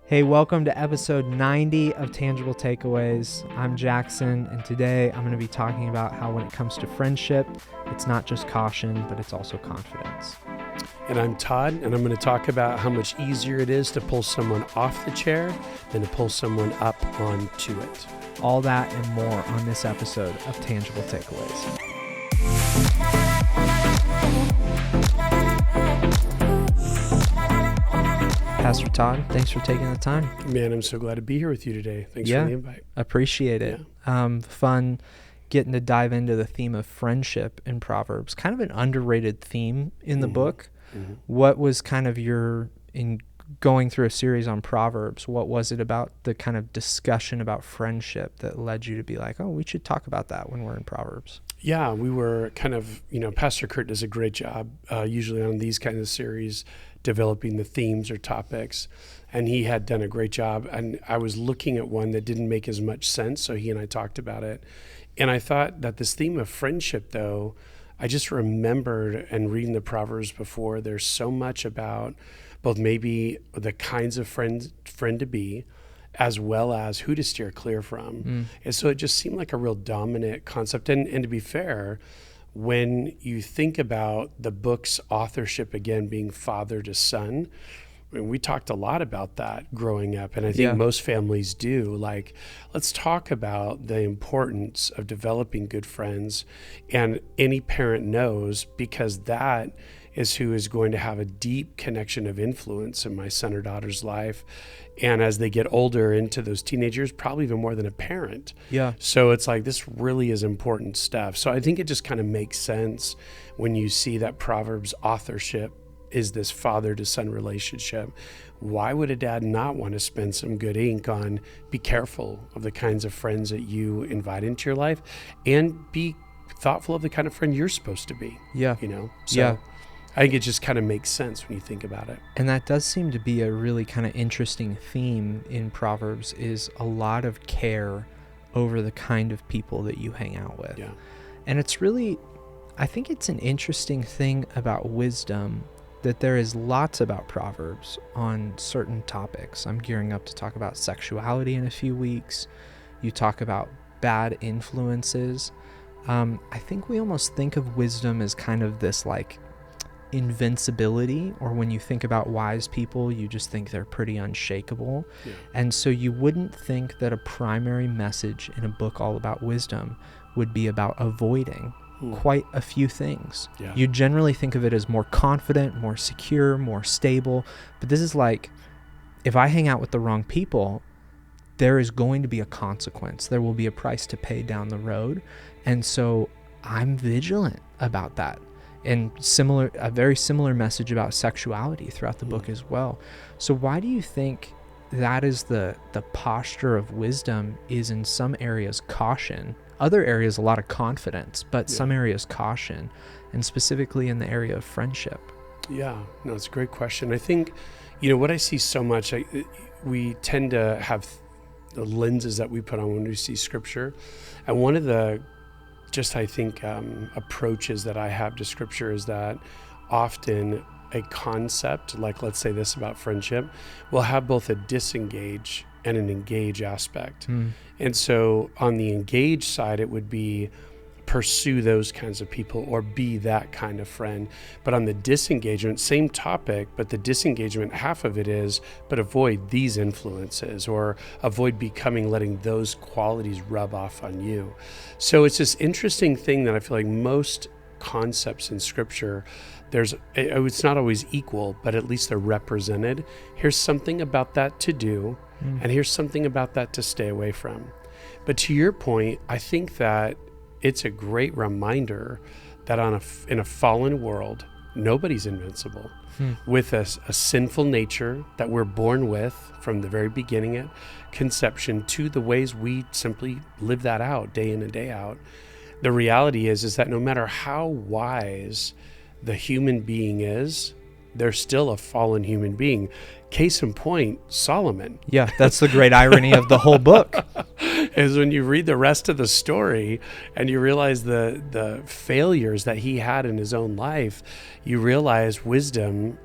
Hey, welcome to episode 90 of Tangible Takeaways. I'm Jackson, and today I'm going to be talking about how when it comes to friendship, it's not just caution, but it's also confidence. And I'm Todd, and I'm going to talk about how much easier it is to pull someone off the chair than to pull someone up onto it. All that and more on this episode of Tangible Takeaways. Pastor Todd, thanks for taking the time. Man, I'm so glad to be here with you today. Thanks for the invite. Appreciate it. Fun getting to dive into the theme of friendship in Proverbs. Kind of an underrated theme in the book. Mm-hmm. What was kind of in going through a series on Proverbs, what was it about the kind of discussion about friendship that led you to be like, oh, we should talk about that when we're in Proverbs? Yeah, we were kind of, Pastor Kurt does a great job usually on these kinds of series, developing the themes or topics, and he had done a great job. And I was looking at one that didn't make as much sense, so he and I talked about it. And I thought that this theme of friendship, though, I just remembered and reading the Proverbs before, there's so much about both maybe the kinds of friend to be, as well as who to steer clear from. And so it just seemed like a real dominant concept. And to be fair, when you think about the book's authorship, again, being father to son, we talked a lot about that growing up. And I think most families do. Like, let's talk about the importance of developing good friends. And any parent knows, because that is who is going to have a deep connection of influence in my son or daughter's life. And as they get older into those teenage years, probably even more than a parent. Yeah. So it's like, this really is important stuff. So I think it just kind of makes sense when you see that Proverbs authorship is this father to son relationship. Why would a dad not want to spend some good ink on be careful of the kinds of friends that you invite into your life, and be thoughtful of the kind of friend you're supposed to be? So I think it just kind of makes sense when you think about it. And that does seem to be a really kind of interesting theme in Proverbs, is a lot of care over the kind of people that you hang out with. Yeah. And it's really, I think it's an interesting thing about wisdom that there is lots about Proverbs on certain topics. I'm gearing up to talk about sexuality in a few weeks. You talk about bad influences. I think we almost think of wisdom as kind of this like invincibility, or when you think about wise people, you just think they're pretty unshakable. Yeah. And so you wouldn't think that a primary message in a book all about wisdom would be about avoiding quite a few things. Yeah. You generally think of it as more confident, more secure, more stable. But this is like, if I hang out with the wrong people, there is going to be a consequence. There will be a price to pay down the road. And so I'm vigilant about that. And a very similar message about sexuality throughout the book as well. So why do you think that is the posture of wisdom, is in some areas caution, other areas a lot of confidence, but some areas caution, and specifically in the area of friendship? Yeah, no, it's a great question. I think, what I see so much, we tend to have the lenses that we put on when we see scripture. And one of the approaches that I have to scripture is that often a concept, like let's say this about friendship, will have both a disengage and an engage aspect. And so on the engage side, it would be pursue those kinds of people or be that kind of friend. But on the disengagement, same topic, but the disengagement, half of it is, but avoid these influences, or avoid letting those qualities rub off on you. So it's this interesting thing that I feel like most concepts in scripture, it's not always equal, but at least they're represented. Here's something about that to do, and here's something about that to stay away from. But to your point, I think that it's a great reminder that in a fallen world, nobody's invincible. With a sinful nature that we're born with from the very beginning at conception, to the ways we simply live that out day in and day out. The reality is that no matter how wise the human being is, they're still a fallen human being. Case in point, Solomon. Yeah, that's the great irony of the whole book. Is when you read the rest of the story and you realize the failures that he had in his own life, you realize wisdom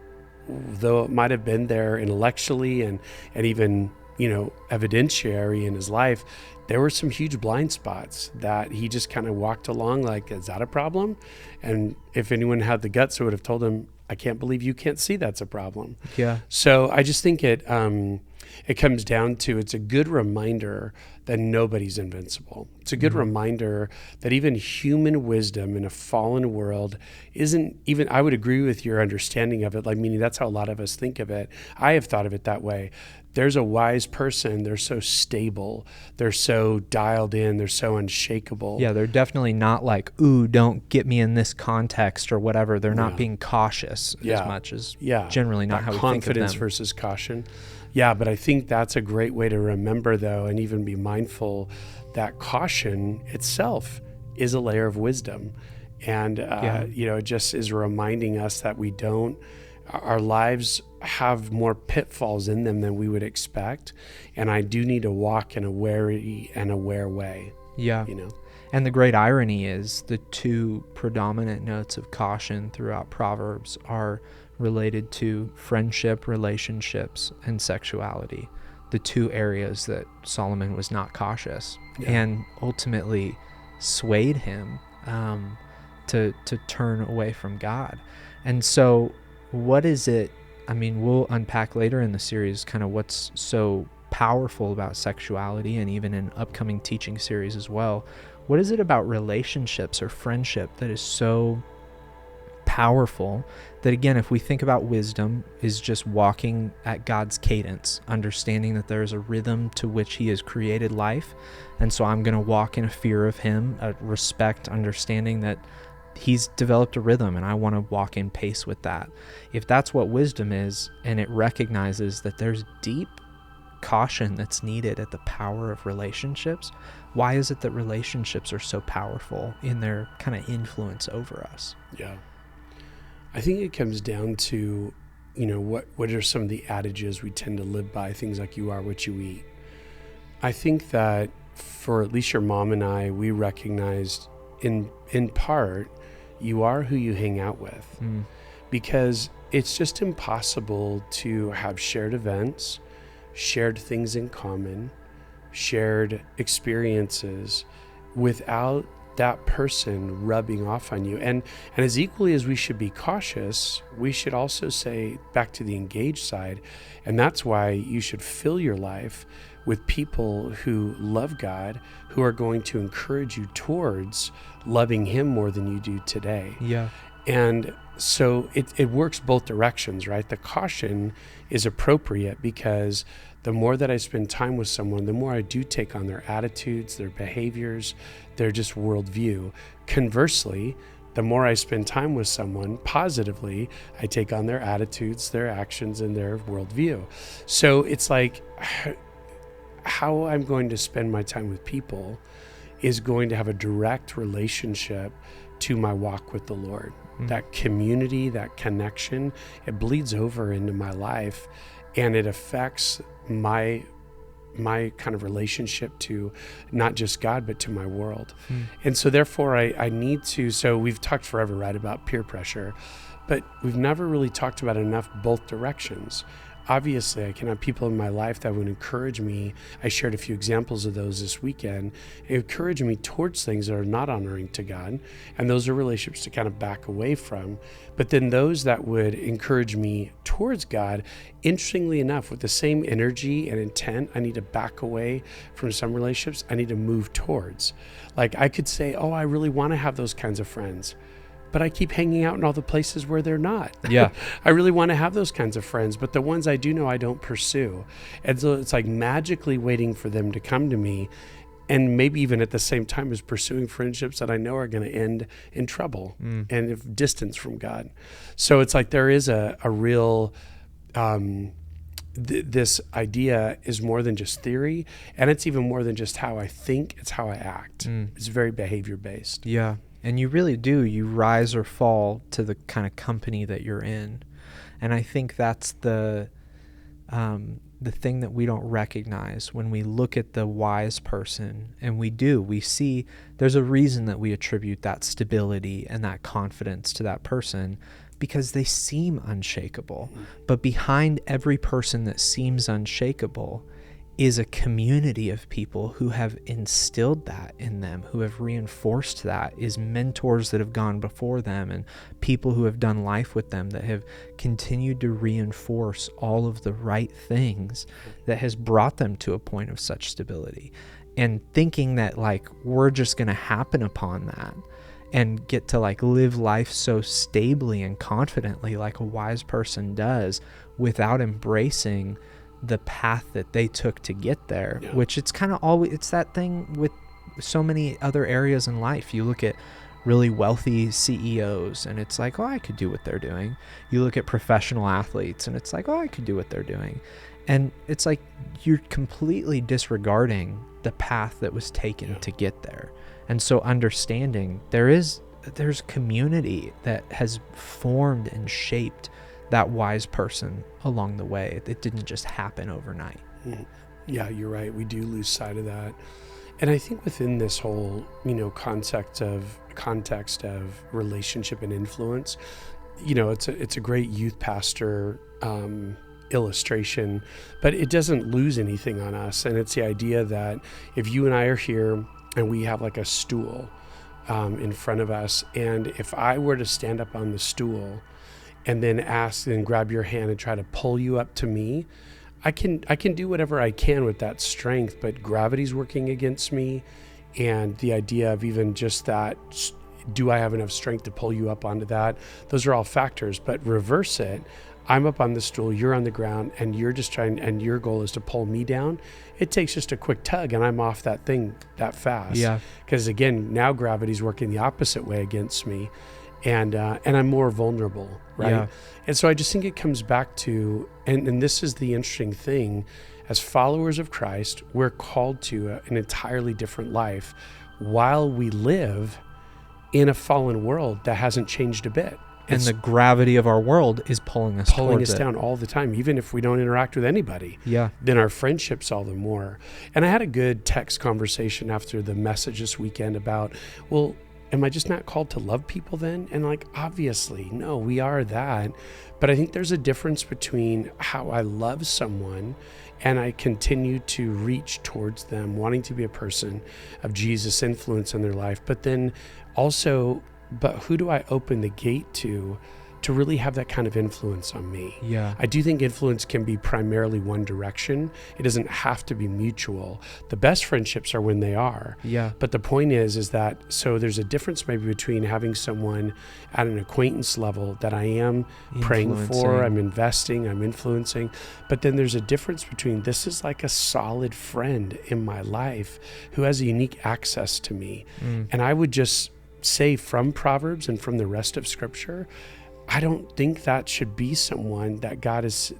though it might have been there intellectually and even, evidentiary in his life, there were some huge blind spots that he just kind of walked along like, is that a problem? And if anyone had the guts, I would have told him, I can't believe you can't see that's a problem. Yeah. So I just think it comes down to, it's a good reminder that nobody's invincible. It's a good reminder that even human wisdom in a fallen world isn't even, I would agree with your understanding of it, like meaning that's how a lot of us think of it. I have thought of it that way. There's a wise person, they're so stable, they're so dialed in, they're so unshakable. Yeah, they're definitely not like, ooh, don't get me in this context or whatever. They're not being cautious as much as generally not how we think of them. Confidence versus caution. Yeah, but I think that's a great way to remember, though, and even be mindful that caution itself is a layer of wisdom. And, it just is reminding us that our lives have more pitfalls in them than we would expect. And I do need to walk in a wary and aware way. Yeah. And the great irony is the two predominant notes of caution throughout Proverbs are related to friendship, relationships, and sexuality, the two areas that Solomon was not cautious and ultimately swayed him to turn away from God. And so what is it, we'll unpack later in the series kind of what's so powerful about sexuality, and even in upcoming teaching series as well. What is it about relationships or friendship that is so powerful that, again, if we think about wisdom is just walking at God's cadence, understanding that there is a rhythm to which he has created life, and so I'm going to walk in a fear of him, a respect, understanding that he's developed a rhythm and I want to walk in pace with that. If that's what wisdom is, and it recognizes that there's deep caution that's needed at the power of relationships, why is it that relationships are so powerful in their kind of influence over us? Yeah. I think it comes down to, what are some of the adages we tend to live by, things like you are what you eat. I think that for at least your mom and I, we recognized in part, you are who you hang out with, because it's just impossible to have shared events, shared things in common, shared experiences without that person rubbing off on you. And as equally as we should be cautious, we should also say, back to the engaged side, and that's why you should fill your life with people who love God, who are going to encourage you towards loving him more than you do today. Yeah. And so it works both directions, right? The caution is appropriate because the more that I spend time with someone, the more I do take on their attitudes, their behaviors, their just worldview. Conversely, the more I spend time with someone positively, I take on their attitudes, their actions, and their worldview. So it's like how I'm going to spend my time with people is going to have a direct relationship to my walk with the Lord. That community, that connection, it bleeds over into my life, and it affects my kind of relationship to not just God, but to my world. And so therefore I need to, so we've talked forever, right, about peer pressure, but we've never really talked about enough both directions. Obviously, I can have people in my life that would encourage me. I shared a few examples of those this weekend. Encourage me towards things that are not honoring to God. And those are relationships to kind of back away from. But then those that would encourage me towards God, interestingly enough, with the same energy and intent, I need to back away from some relationships. I need to move towards. Like I could say, oh, I really want to have those kinds of friends, but I keep hanging out in all the places where they're not. Yeah. I really want to have those kinds of friends, but the ones I do know, I don't pursue. And so it's like magically waiting for them to come to me, and maybe even at the same time as pursuing friendships that I know are going to end in trouble and if distance from God. So it's like there is a real, this idea is more than just theory, and it's even more than just how I think, it's how I act. It's very behavior based. Yeah. And you really do. You rise or fall to the kind of company that you're in. And I think that's the thing that we don't recognize when we look at the wise person. And we see there's a reason that we attribute that stability and that confidence to that person, because they seem unshakable. But behind every person that seems unshakable is a community of people who have instilled that in them, who have reinforced that, is mentors that have gone before them and people who have done life with them that have continued to reinforce all of the right things that has brought them to a point of such stability. And thinking that like we're just going to happen upon that and get to like live life so stably and confidently like a wise person does without embracing the path that they took to get there, which it's kind of always, it's that thing with so many other areas in life. You look at really wealthy CEOs and it's like, oh, I could do what they're doing. You look at professional athletes and it's like, oh, I could do what they're doing. And it's like you're completely disregarding the path that was taken to get there. And so understanding there's community that has formed and shaped that wise person along the way. It didn't just happen overnight. Yeah, you're right. We do lose sight of that. And I think within this whole, context of relationship and influence, it's a great youth pastor illustration, but it doesn't lose anything on us. And it's the idea that if you and I are here and we have like a stool in front of us, and if I were to stand up on the stool and then ask and grab your hand and try to pull you up to me, I can do whatever I can with that strength, but gravity's working against me. And the idea of even just that, do I have enough strength to pull you up onto that? Those are all factors, but reverse it. I'm up on the stool, you're on the ground, and you're just trying, and your goal is to pull me down. It takes just a quick tug and I'm off that thing that fast. Yeah. Because again, now gravity's working the opposite way against me. And I'm more vulnerable, right? Yeah. And so I just think it comes back to, and this is the interesting thing, as followers of Christ, we're called to an entirely different life while we live in a fallen world that hasn't changed a bit. And the gravity of our world is pulling us down all the time, even if we don't interact with anybody. Yeah. Then our friendships all the more. And I had a good text conversation after the message this weekend about, well, am I just not called to love people then? And like, obviously, no, we are that. But I think there's a difference between how I love someone and I continue to reach towards them, wanting to be a person of Jesus' influence in their life. But then also, but who do I open the gate to really have that kind of influence on me? Yeah. I do think influence can be primarily one direction. It doesn't have to be mutual. The best friendships are when they are. Yeah. But the point is that, so there's a difference maybe between having someone at an acquaintance level that I am praying for, I'm investing, I'm influencing. But then there's a difference between this is like a solid friend in my life who has a unique access to me. And I would just say from Proverbs and from the rest of Scripture, I don't think that should be someone that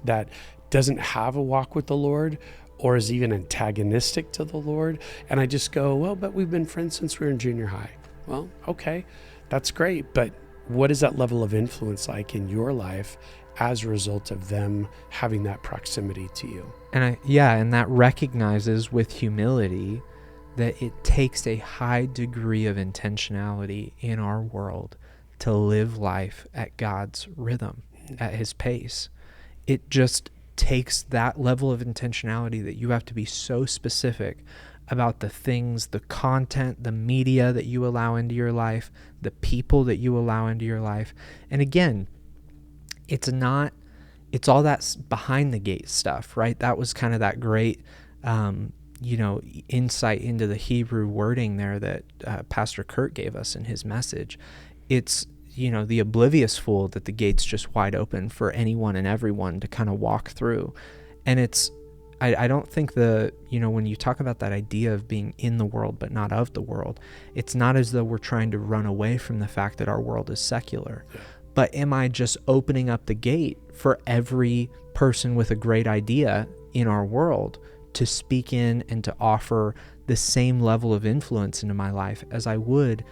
that doesn't have a walk with the Lord or is even antagonistic to the Lord. And I just go, well, but we've been friends since we were in junior high. Well, okay, that's great. But what is that level of influence like in your life as a result of them having that proximity to you? And and that recognizes with humility that it takes a high degree of intentionality in our world to live life at God's rhythm, at his pace. It just takes that level of intentionality that you have to be so specific about the things, the content, the media that you allow into your life, the people that you allow into your life. And again, it's all that behind the gate stuff, right? That was kind of that great, insight into the Hebrew wording there that Pastor Kurt gave us in his message. It's, the oblivious fool that the gate's just wide open for anyone and everyone to kind of walk through. And I don't think when you talk about that idea of being in the world but not of the world, it's not as though we're trying to run away from the fact that our world is secular. Yeah. But am I just opening up the gate for every person with a great idea in our world to speak in and to offer the same level of influence into my life as I would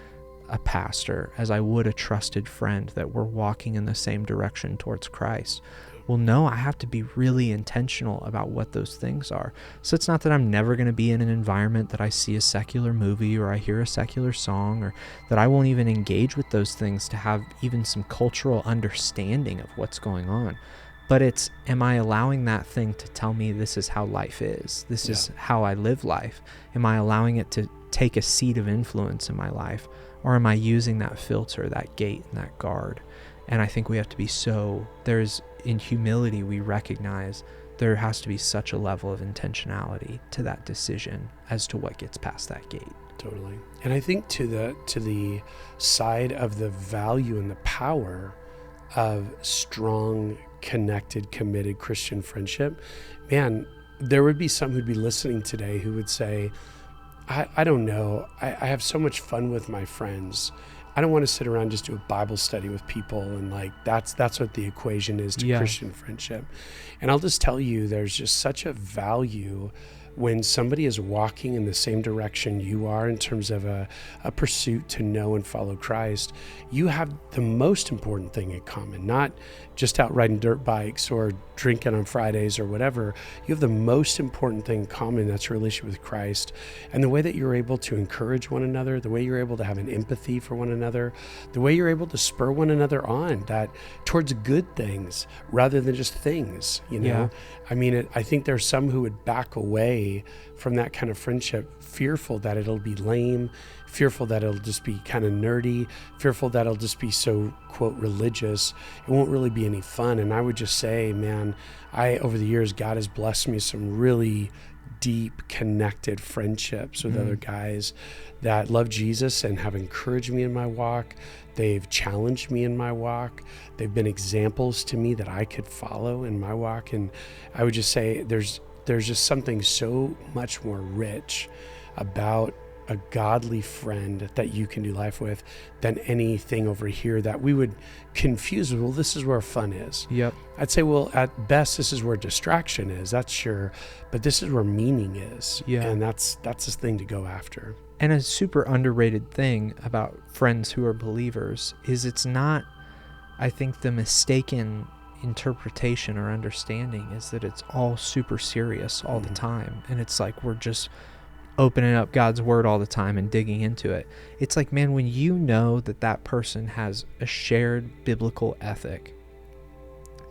a pastor, as I would a trusted friend, that we're walking in the same direction towards Christ? Well, no, I have to be really intentional about what those things are. So it's not that I'm never going to be in an environment that I see a secular movie or I hear a secular song, or that I won't even engage with those things to have even some cultural understanding of what's going on. But it's, am I allowing that thing to tell me this is how life is? This is how I live life. Am I allowing it to take a seat of influence in my life? Or am I using that filter, that gate, and that guard? And I think we have to be in humility, we recognize there has to be such a level of intentionality to that decision as to what gets past that gate. Totally. And I think to the side of the value and the power of strong, connected, committed Christian friendship, man, there would be some who'd be listening today who would say, I don't know, I have so much fun with my friends. I don't want to sit around and just do a Bible study with people, and like that's what the equation is to Christian friendship. And I'll just tell you, there's just such a value when somebody is walking in the same direction you are in terms of a pursuit to know and follow Christ. You have the most important thing in common, not just out riding dirt bikes or drinking on Fridays or whatever. You have the most important thing in common, that's your relationship with Christ. And the way that you're able to encourage one another, the way you're able to have an empathy for one another, the way you're able to spur one another on that towards good things rather than just things, you know? Yeah. I mean, I think there's some who would back away from that kind of friendship, fearful that it'll be lame, fearful that it'll just be kind of nerdy, fearful that it'll just be so, quote, religious. It won't really be any fun. And I would just say, man, over the years, God has blessed me some really deep, connected friendships with other guys that love Jesus and have encouraged me in my walk. They've challenged me in my walk. They've been examples to me that I could follow in my walk. And I would just say there's just something so much more rich about a godly friend that you can do life with than anything over here that we would confuse with, well, this is where fun is. Yep. I'd say, well, at best, this is where distraction is. That's sure. But this is where meaning is. Yeah. And that's the thing to go after. And a super underrated thing about friends who are believers is it's not, I think the mistaken interpretation or understanding is that it's all super serious all the time. And it's like we're just opening up God's word all the time and digging into it. It's like, man, when you know that that person has a shared biblical ethic,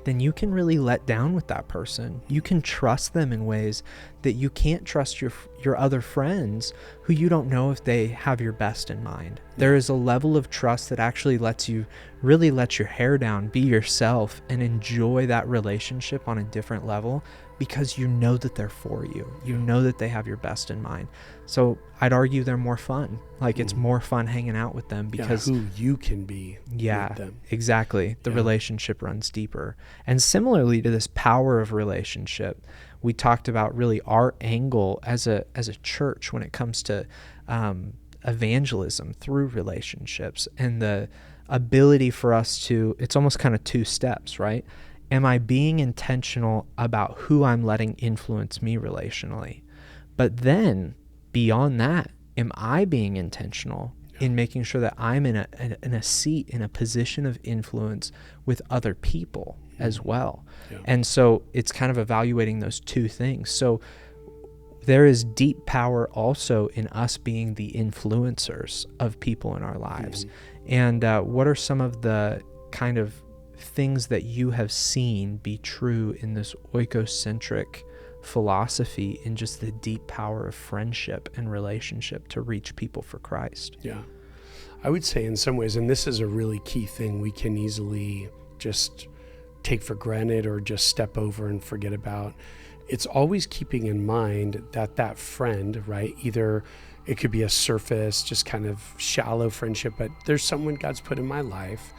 then you can really let down with that person. You can trust them in ways that you can't trust your other friends who you don't know if they have your best in mind. There is a level of trust that actually lets you really let your hair down, be yourself, and enjoy that relationship on a different level because you know that they're for you. You know that they have your best in mind. So I'd argue they're more fun. Like it's more fun hanging out with them because who you can be with them. Exactly. The relationship runs deeper. And similarly to this power of relationship, we talked about really our angle as a church when it comes to evangelism through relationships and the ability for us to, it's almost kind of two steps, right? Am I being intentional about who I'm letting influence me relationally? But then beyond that, am I being intentional in making sure that I'm in a seat, in a position of influence with other people as well? Yeah. And so it's kind of evaluating those two things. So there is deep power also in us being the influencers of people in our lives. And what are some of the kind of things that you have seen be true in this oikocentric philosophy in just the deep power of friendship and relationship to reach people for Christ? Yeah. I would say in some ways, and this is a really key thing we can easily just take for granted or just step over and forget about. It's always keeping in mind that friend, right? Either it could be a surface, just kind of shallow friendship, but there's someone God's put in my life.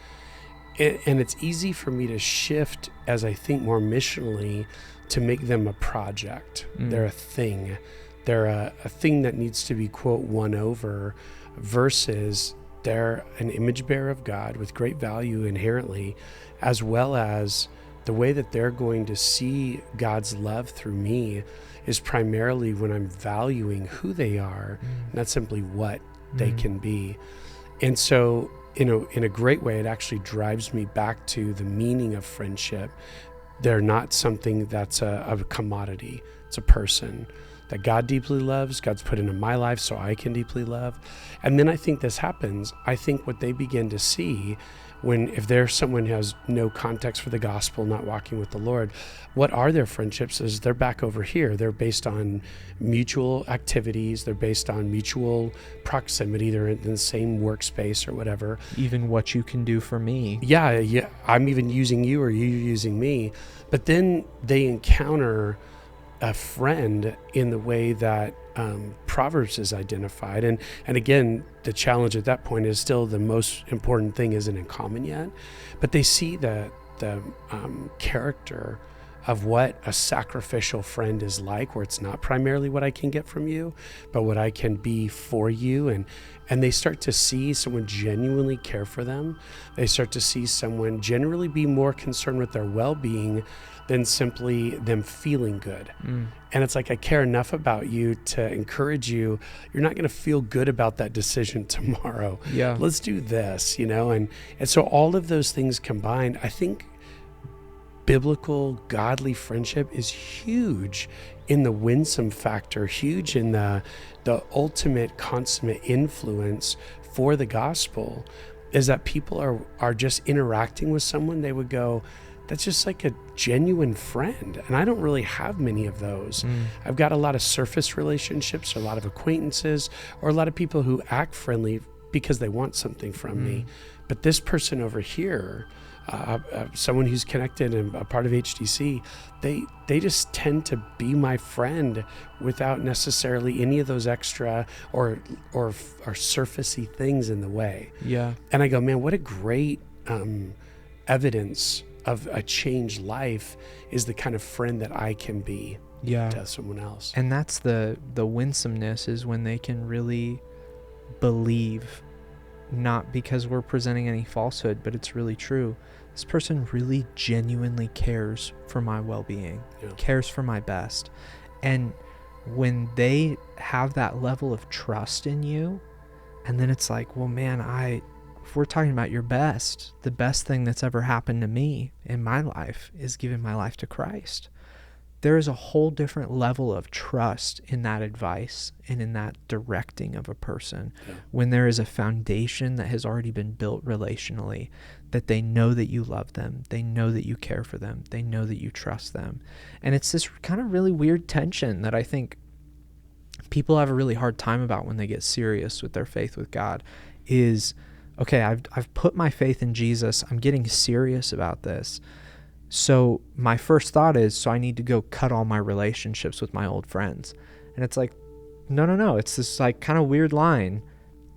And it's easy for me to shift as I think more missionally to make them a project. They're a thing. They're a thing that needs to be, quote, won over, versus they're an image bearer of God with great value inherently, as well as the way that they're going to see God's love through me is primarily when I'm valuing who they are, not simply what they can be. And so in a great way, it actually drives me back to the meaning of friendship, they're not something that's a commodity. It's a person that God deeply loves. God's put into my life so I can deeply love. And then I think this happens. I think what they begin to see if there's someone who has no context for the gospel, not walking with the Lord, what are their friendships? Is they're back over here. They're based on mutual activities. They're based on mutual proximity. They're in the same workspace or whatever. Even what you can do for me. Yeah. I'm even using you or you're using me. But then they encounter a friend in the way that Proverbs is identified. And again, the challenge at that point is still the most important thing isn't in common yet, but they see the character of what a sacrificial friend is like, where it's not primarily what I can get from you, but what I can be for you. And they start to see someone genuinely care for them. They start to see someone generally be more concerned with their well-being than simply them feeling good. And it's like, I care enough about you to encourage you. You're not going to feel good about that decision tomorrow. Yeah. Let's do this, and so all of those things combined, I think biblical, godly friendship is huge in the winsome factor, huge in the ultimate consummate influence for the gospel, is that people are just interacting with someone. They would go, that's just like a genuine friend. And I don't really have many of those. I've got a lot of surface relationships, or a lot of acquaintances, or a lot of people who act friendly because they want something from me. But this person over here, someone who's connected and a part of HTC, they just tend to be my friend without necessarily any of those extra or surfacey things in the way. Yeah. And I go, man, what a great evidence of a changed life is the kind of friend that I can be to someone else. And that's the winsomeness, is when they can really believe, not because we're presenting any falsehood, but it's really true. This person really genuinely cares for my well-being, cares for my best. And when they have that level of trust in you, and then it's like, well, man, if we're talking about your best, the best thing that's ever happened to me in my life is giving my life to Christ. There is a whole different level of trust in that advice and in that directing of a person when there is a foundation that has already been built relationally, that they know that you love them, they know that you care for them, they know that you trust them. And it's this kind of really weird tension that I think people have a really hard time about when they get serious with their faith with God is, okay, I've put my faith in Jesus, I'm getting serious about this. So my first thought is, so I need to go cut all my relationships with my old friends. And it's like, no. It's this like kind of weird line.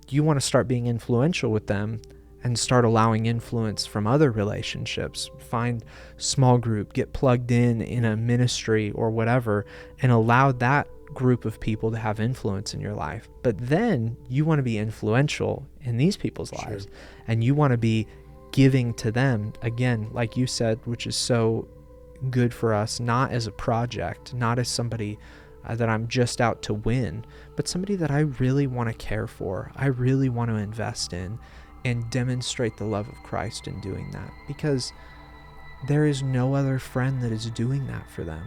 You want to start being influential with them and start allowing influence from other relationships. Find small group, get plugged in a ministry or whatever, and allow that group of people to have influence in your life. But then you want to be influential in these people's lives, and you want to be giving to them, again, like you said, which is so good for us, not as a project, not as somebody that I'm just out to win, but somebody that I really want to care for, I really want to invest in, and demonstrate the love of Christ in doing that, because there is no other friend that is doing that for them.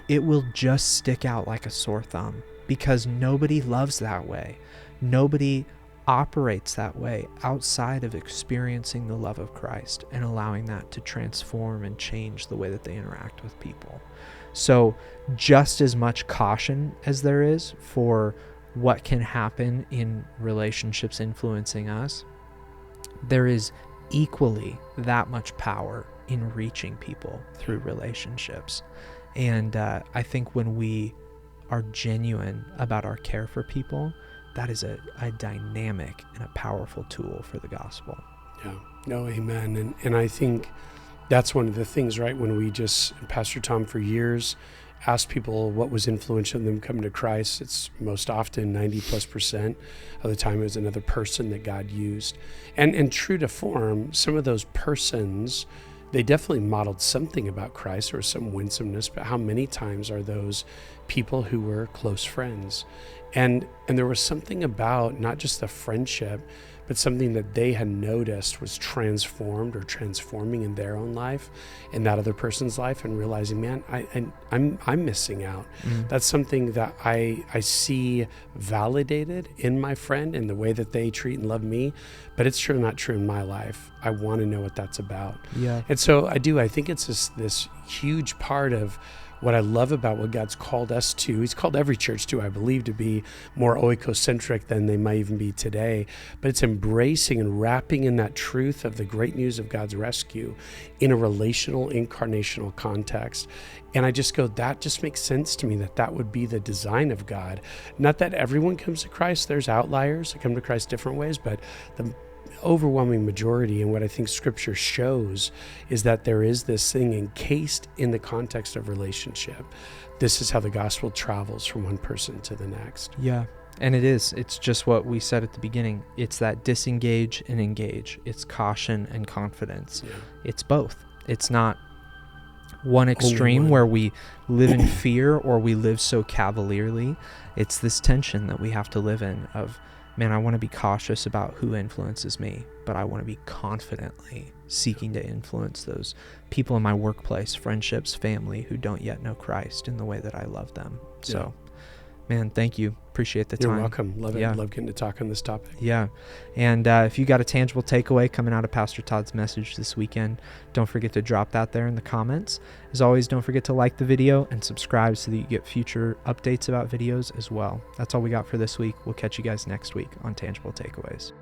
It will just stick out like a sore thumb, because nobody loves that way. Nobody operates that way outside of experiencing the love of Christ and allowing that to transform and change the way that they interact with people. So just as much caution as there is for what can happen in relationships influencing us, there is equally that much power in reaching people through relationships. And I think when we are genuine about our care for people, that is a dynamic and a powerful tool for the gospel. Yeah, no, amen. And I think that's one of the things, right? When we Pastor Tom for years asked people what was influential in them coming to Christ, it's most often 90+% of the time it was another person that God used. And true to form, some of those persons, they definitely modeled something about Christ or some winsomeness, but how many times are those people who were close friends? And there was something about not just the friendship, but something that they had noticed was transformed or transforming in their own life, in that other person's life, and realizing, man, I'm missing out. That's something that I see validated in my friend and the way that they treat and love me, but it's sure not true in my life. I want to know what that's about. Yeah. And so I think it's this huge part of what I love about what God's called us to. He's called every church to, I believe, to be more oikocentric than they might even be today. But it's embracing and wrapping in that truth of the great news of God's rescue in a relational, incarnational context. And I just go, that just makes sense to me, that would be the design of God. Not that everyone comes to Christ. There's outliers that come to Christ different ways, but the overwhelming majority, and what I think Scripture shows, is that there is this thing encased in the context of relationship. This is how the gospel travels from one person to the next. Yeah, and it's just what we said at the beginning. It's that disengage and engage. It's caution and confidence. Yeah. It's both. It's not one extreme where we live in fear or we live so cavalierly. It's this tension that we have to live in of, man, I want to be cautious about who influences me, but I want to be confidently seeking to influence those people in my workplace, friendships, family who don't yet know Christ in the way that I love them. So, man, thank you. Appreciate the time. You're welcome. Love it. Love getting to talk on this topic. Yeah. And if you got a tangible takeaway coming out of Pastor Todd's message this weekend, don't forget to drop that there in the comments. As always, don't forget to like the video and subscribe so that you get future updates about videos as well. That's all we got for this week. We'll catch you guys next week on Tangible Takeaways.